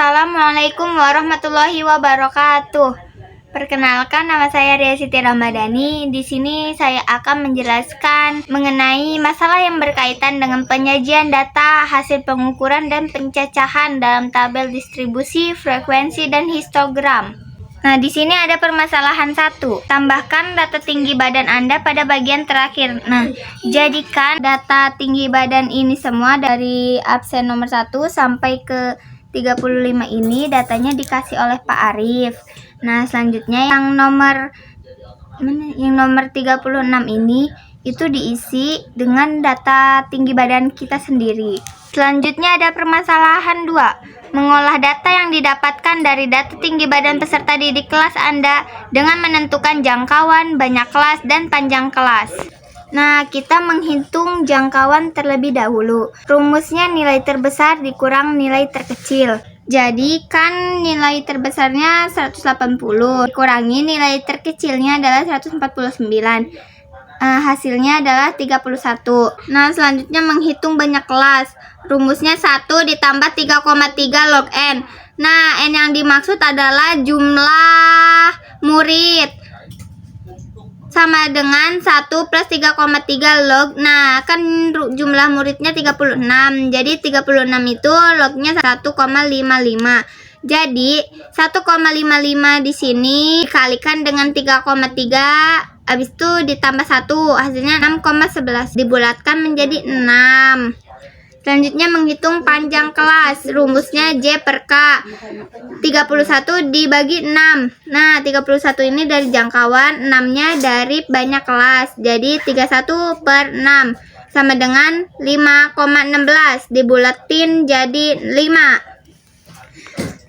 Assalamualaikum warahmatullahi wabarakatuh. Perkenalkan, nama saya Ria Siti Ramadhani. Di sini saya akan menjelaskan mengenai masalah yang berkaitan dengan penyajian data, hasil pengukuran dan pencacahan dalam tabel distribusi, frekuensi dan histogram. Nah, di sini ada permasalahan 1. Tambahkan data tinggi badan Anda pada bagian terakhir. Nah, jadikan data tinggi badan ini semua dari absen nomor 1 sampai ke 35 ini datanya dikasih oleh Pak Arif. Nah, selanjutnya yang nomor 36 ini itu diisi dengan data tinggi badan kita sendiri. Selanjutnya ada permasalahan 2. Mengolah data yang didapatkan dari data tinggi badan peserta didik kelas Anda dengan menentukan jangkauan, banyak kelas, dan panjang kelas. Nah, kita menghitung jangkauan terlebih dahulu. Rumusnya nilai terbesar dikurang nilai terkecil. Jadi kan nilai terbesarnya 180, dikurangi nilai terkecilnya adalah 149. Hasilnya adalah 31. Nah, selanjutnya menghitung banyak kelas. Rumusnya 1 ditambah 3,3 log N. Nah, N yang dimaksud adalah jumlah murid. Sama dengan 1 plus 3,3 log. Nah, kan jumlah muridnya 36. Jadi 36 itu lognya 1,55. Jadi 1,55 di sini dikalikan dengan 3,3, habis itu ditambah 1, hasilnya 6,11. Dibulatkan menjadi 6. Selanjutnya menghitung panjang kelas. Rumusnya J per K. 31 dibagi 6. Nah, 31 ini dari jangkauan, 6-nya dari banyak kelas. Jadi 31 per 6 sama dengan 5,16. Dibulatin jadi 5.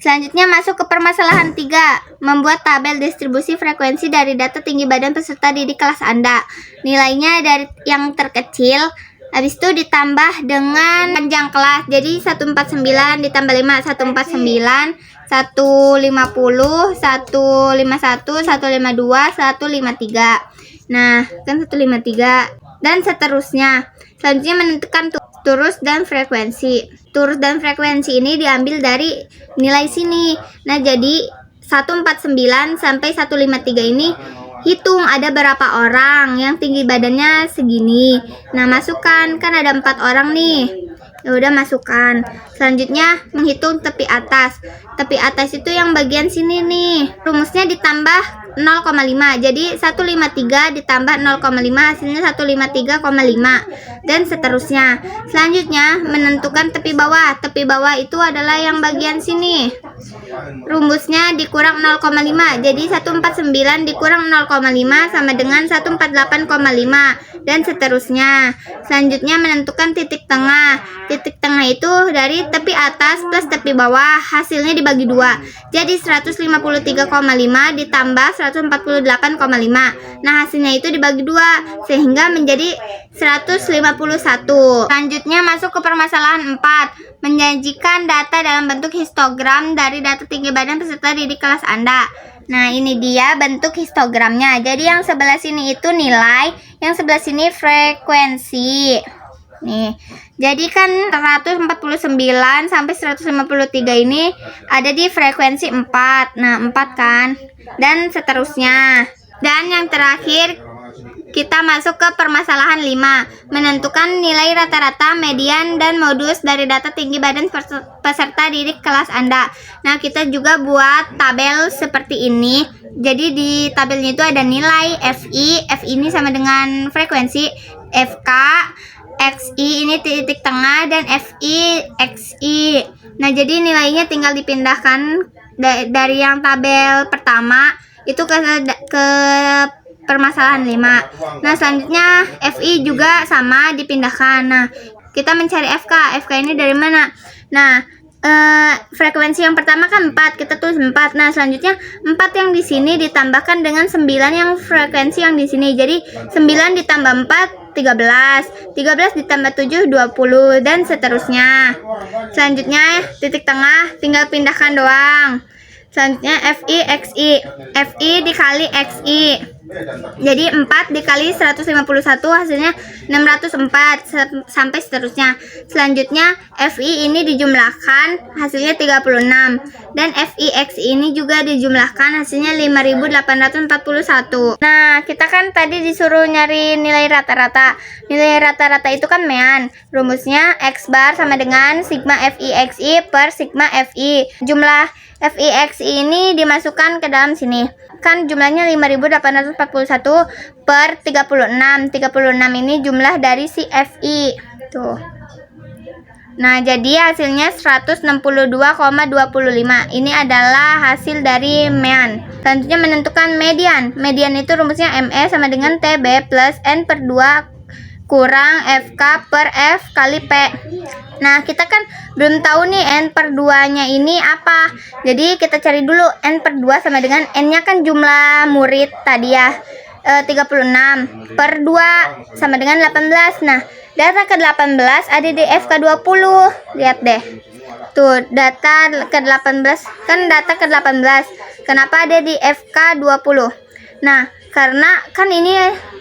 Selanjutnya masuk ke permasalahan 3. Membuat tabel distribusi frekuensi dari data tinggi badan peserta didik kelas Anda. Nilainya dari yang terkecil, habis itu ditambah dengan panjang kelas. Jadi 149 ditambah 5, 149, 150, 151, 152, 153. Nah, kan 153 dan seterusnya. Selanjutnya menentukan turus dan frekuensi. Turus dan frekuensi ini diambil dari nilai sini. Nah, jadi 149 sampai 153 ini hitung ada berapa orang yang tinggi badannya segini. Nah, masukkan, kan ada 4 orang nih. Ya udah, masukkan. Selanjutnya menghitung tepi atas. Tepi atas itu yang bagian sini nih. Rumusnya ditambah 0,5. Jadi 153 ditambah 0,5 hasilnya 153,5 dan seterusnya. Selanjutnya menentukan tepi bawah. Tepi bawah itu adalah yang bagian sini. Rumusnya dikurang 0,5. Jadi 149 dikurang 0,5 sama dengan 148,5 dan seterusnya. Selanjutnya menentukan titik tengah. Titik tengah itu dari tepi atas plus tepi bawah, hasilnya dibagi 2. Jadi 153,5 ditambah 148,5. Nah, hasilnya itu dibagi 2 sehingga menjadi 151. Selanjutnya masuk ke permasalahan 4. Menyajikan data dalam bentuk histogram dari data tinggi badan peserta didik kelas Anda. Nah, ini dia bentuk histogramnya. Jadi yang sebelah sini itu nilai, yang sebelah sini frekuensi. Nih, jadi kan 149 sampai 153 ini ada di frekuensi 4. Nah, 4 kan. Dan seterusnya. Dan yang terakhir kita masuk ke permasalahan 5. Menentukan nilai rata-rata, median, dan modus dari data tinggi badan peserta didik kelas Anda. Nah, kita juga buat tabel seperti ini. Jadi di tabelnya itu ada nilai FI. FI ini sama dengan frekuensi. FK, XI ini titik tengah, dan FI, XI. Nah, jadi nilainya tinggal dipindahkan dari yang tabel pertama itu ke permasalahan 5. Nah, selanjutnya FI juga sama dipindahkan. Nah, kita mencari FK. FK ini dari mana? Nah, frekuensi yang pertama kan 4, kita tulis 4. Nah, selanjutnya 4 yang di sini ditambahkan dengan 9 yang frekuensi yang di sini. Jadi 9 ditambah 4 13, 13 ditambah 7 20 dan seterusnya. Selanjutnya titik tengah tinggal pindahkan doang. Selanjutnya FI XI. FI dikali XI. Jadi 4 dikali 151 hasilnya 604 sampai seterusnya. Selanjutnya FI ini dijumlahkan hasilnya 36 dan FIX ini juga dijumlahkan hasilnya 5841. Nah, kita kan tadi disuruh nyari nilai rata-rata. Nilai rata-rata itu kan mean. Rumusnya X bar sama dengan sigma FIXI per sigma FI. Jumlah FIXI ini dimasukkan ke dalam sini. Kan jumlahnya 5841 per 36. 36 ini jumlah dari si FI. Tuh. Nah, jadi hasilnya 162,25. Ini adalah hasil dari mean. Selanjutnya menentukan median. Median itu rumusnya ME sama dengan TB plus N per 2 kurang FK per F kali P. Nah, kita kan belum tahu nih N per 2-nya ini apa. Jadi kita cari dulu N per 2 sama dengan N-nya kan jumlah murid tadi ya. 36 per 2 sama dengan 18. Nah, data ke-18 ada di FK20. Lihat deh. Tuh, data ke-18 kan data ke-18. Kenapa ada di FK20? Nah, karena kan ini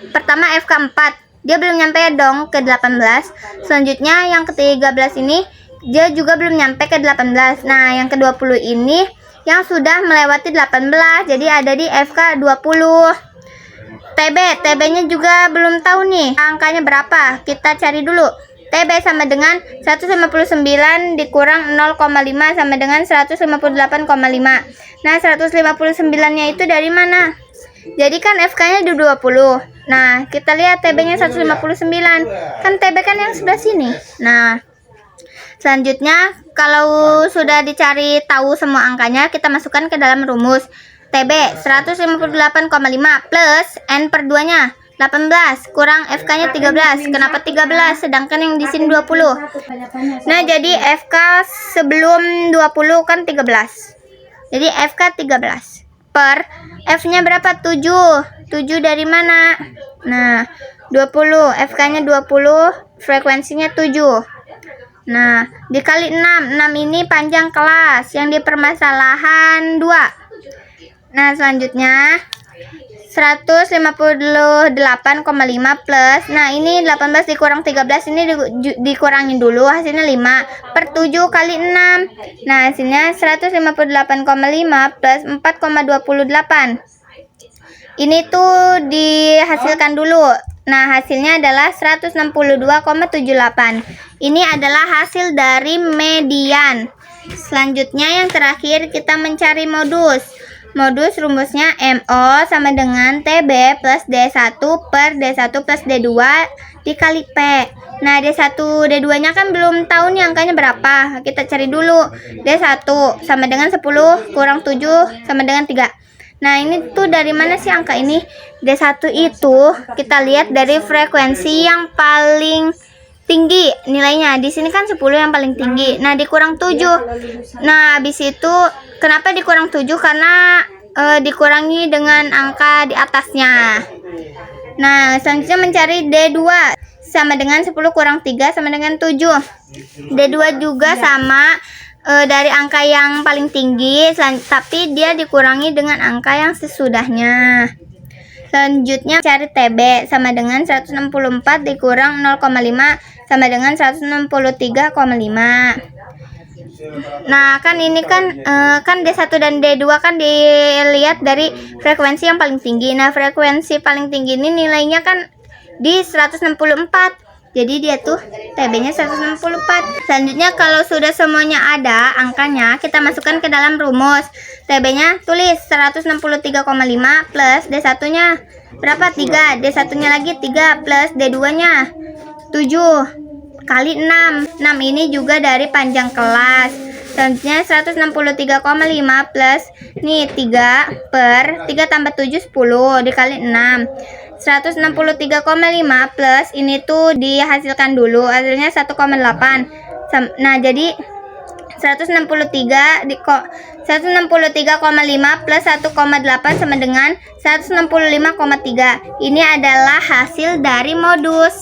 pertama FK4. Dia belum nyampe dong ke 18. Selanjutnya yang ke-13 ini dia juga belum nyampe ke 18. Nah, yang ke-20 ini yang sudah melewati 18. Jadi ada di FK20. TB-nya juga belum tahu nih angkanya berapa. Kita cari dulu. TB sama dengan 159 dikurang 0,5 sama dengan 158,5. Nah, 159-nya itu dari mana? Jadi kan FK-nya di 20. Nah, kita lihat TB-nya 159. Kan TB kan yang sebelah sini. Nah, selanjutnya kalau sudah dicari tahu semua angkanya, kita masukkan ke dalam rumus. TB 158,5 plus N per 2-nya 18 kurang FK-nya 13. Kenapa 13 sedangkan yang di sini 20? Nah, jadi FK sebelum 20 kan 13. Jadi FK 13 per F-nya berapa? 7. 7 dari mana? Nah, 20. FK-nya 20, frekuensinya 7. Nah, dikali 6. 6 ini panjang kelas yang di permasalahan 2. Nah, selanjutnya 158,5 plus. Nah, ini 18 dikurang 13 ini dikurangin dulu, hasilnya 5 per 7 kali 6. Nah, hasilnya 158,5 plus 4,28. Ini tuh dihasilkan dulu. Nah, hasilnya adalah 162,78. Ini adalah hasil dari median. Selanjutnya yang terakhir kita mencari modus. Modus rumusnya MO sama dengan TB plus D1 per D1 plus D2 dikali P. Nah, D1, D2 nya kan belum tahu nih angkanya berapa. Kita cari dulu. D1 sama dengan 10 kurang 7 sama dengan 3. Nah, ini tuh dari mana sih angka ini? D1 itu kita lihat dari frekuensi yang paling tinggi nilainya. Di sini kan 10 yang paling tinggi. Nah, dikurang 7. Nah, habis itu kenapa dikurang 7? Karena dikurangi dengan angka di atasnya. Nah, selanjutnya mencari D2 sama dengan 10 kurang 3 sama dengan 7. D2 juga sama dari angka yang paling tinggi, tapi dia dikurangi dengan angka yang sesudahnya. Selanjutnya cari TB sama dengan 164 dikurang 0,5 sama dengan 163,5. Nah, kan ini kan D1 dan D2 kan dilihat dari frekuensi yang paling tinggi. Nah, frekuensi paling tinggi ini nilainya kan di 164. Jadi dia tuh TB-nya 164. Selanjutnya kalau sudah semuanya ada angkanya, kita masukkan ke dalam rumus. TB-nya tulis 163,5 plus D1-nya berapa? 3. D1-nya lagi 3 plus D2-nya 7 kali 6. 6 ini juga dari panjang kelas. Selanjutnya 163,5 plus nih 3 per 3 tambah 7 10 dikali 6. 163,5 plus ini tuh dihasilkan dulu, hasilnya 1,8. Nah, jadi 163,5 plus 1,8 sama dengan 165,3. Ini adalah hasil dari modus.